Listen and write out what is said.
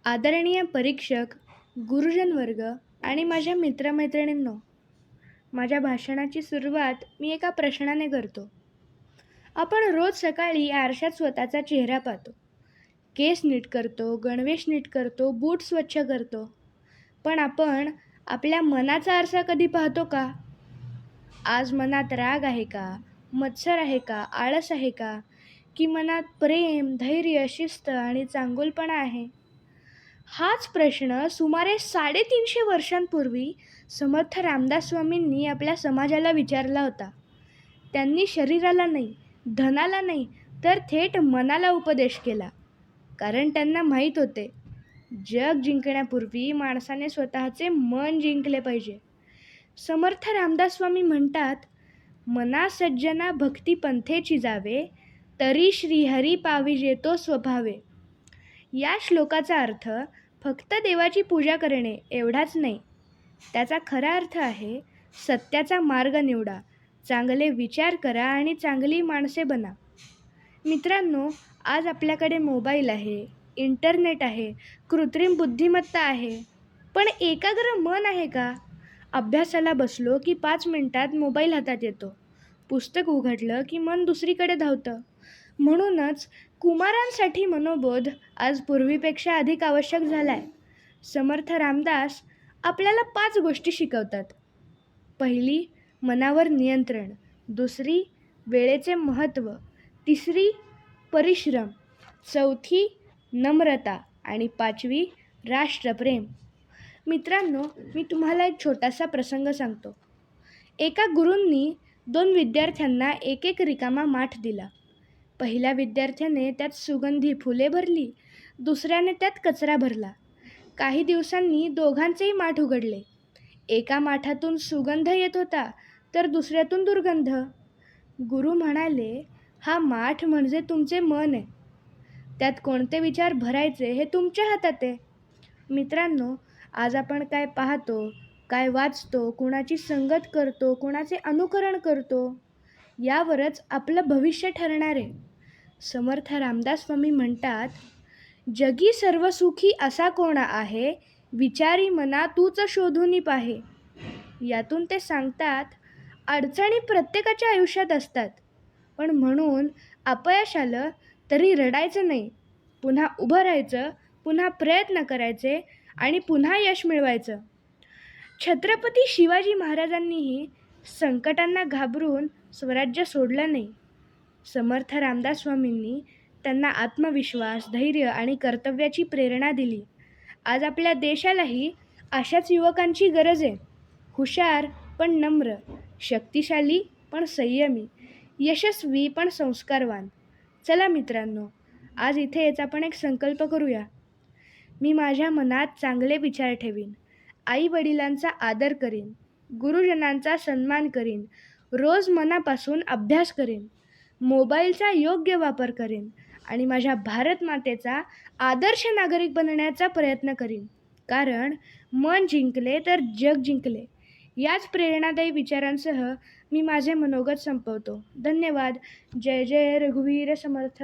आदरणीय परीक्षक, गुरुजन वर्ग आणि माझ्या मित्रमैत्रिणींनो, माझ्या भाषणाची सुरुवात मी एका प्रश्नाने करतो. आपण रोज सकाळी आरशात स्वतःचा चेहरा पाहतो. केस नीट करतो, गणवेश नीट करतो, बूट स्वच्छ करतो. पण आपण आपल्या मनाचा आरसा कधी पाहतो का? आज मनात राग आहे का? मत्सर आहे का? आळस आहे का? की मनात प्रेम, धैर्य, शिस्त आणि चांगुलपणा आहे? हाच प्रश्न सुमारे 350 वर्षांपूर्वी समर्थ रामदास स्वामींनी आपल्या समाजाला विचारला होता. त्यांनी शरीराला नाही, धनाला नाही, तर थेट मनाला उपदेश केला. कारण त्यांना माहीत होते, जग जिंकण्यापूर्वी माणसाने स्वतःचे मन जिंकले पाहिजे. समर्थ रामदास स्वामी म्हणतात, मना सज्जना भक्ती पंथेची जावे, तरी श्रीहरी पाविजेतो स्वभावे. या श्लोकाचा अर्थ फक्त देवाची पूजा करणे एवढाच नाही. त्याचा खरा अर्थ आहे, सत्याचा मार्ग निवडा, चांगले विचार करा आणि चांगली माणसे बना. मित्रांनो, आज आपल्याकडे मोबाईल आहे, इंटरनेट आहे, कृत्रिम बुद्धिमत्ता आहे. पण एकाग्र मन आहे का? अभ्यासाला बसलो की 5 मिनिटात मोबाईल हातात येतो. पुस्तक उघडलं की मन दुसरीकडे धावतं. म्हणूनच कुमारांसाठी मनोबोध आज पूर्वीपेक्षा अधिक आवश्यक झाला आहे. समर्थ रामदास आपल्याला 5 गोष्टी शिकवतात. पहिली, मनावर नियंत्रण. दुसरी, वेळेचे महत्त्व. तिसरी, परिश्रम. चौथी, नम्रता. आणि 5वी, राष्ट्रप्रेम. मित्रांनो, मी तुम्हाला एक छोटासा प्रसंग सांगतो. एका गुरूंनी 2 विद्यार्थ्यांना एक एक रिकामा माठ दिला. पहिल्या विद्यार्थ्याने त्यात सुगंधी फुले भरली, दुसऱ्याने त्यात कचरा भरला. काही दिवसांनी दोघांचेही माठ उघडले. एका माठातून सुगंध येत होता, तर दुसऱ्यातून दुर्गंध. गुरु म्हणाले, हा माठ म्हणजे तुमचे मन आहे. त्यात कोणते विचार भरायचे हे तुमच्या हातात आहे. मित्रांनो, आज आपण काय पाहतो, काय वाचतो, कुणाची संगत करतो, कुणाचे अनुकरण करतो, यावरच आपलं भविष्य ठरणार आहे. समर्थ रामदास स्वामी म्हणतात, जगी सर्वसुखी असा कोण आहे, विचारी मना तूच शोधून पाहे. यातून ते सांगतात, अडचणी प्रत्येकाच्या आयुष्यात असतात, पण म्हणून अपयश आलं तरी रडायचं नाही. पुन्हा उभं राहायचं, पुन्हा प्रयत्न करायचे आणि पुन्हा यश मिळवायचं. छत्रपती शिवाजी महाराजांनीही संकटांना घाबरून स्वराज्य सोडलं नाही. समर्थ रामदास स्वामींनी त्यांना आत्मविश्वास, धैर्य आणि कर्तव्याची प्रेरणा दिली. आज आपल्या देशालाही अशाच युवकांची गरज आहे. हुशार पण नम्र, शक्तिशाली पण संयमी, यशस्वी पण संस्कारवान. चला मित्रांनो, आज इथेच आपण एक संकल्प करूया. मी माझ्या मनात चांगले विचार ठेवीन, आई वडिलांचा आदर करीन, गुरुजनांचा सन्मान करीन, रोज मनापासून अभ्यास करीन, मोबाईलचा योग्य वापर करीन आणि माझ्या भारत मातेचा आदर्श नागरिक बनण्याचा प्रयत्न करीन. कारण मन जिंकले तर जग जिंकले. याच प्रेरणादायी विचारांसह मी माझे मनोगत संपवतो. धन्यवाद. जय जय रघुवीर समर्थ.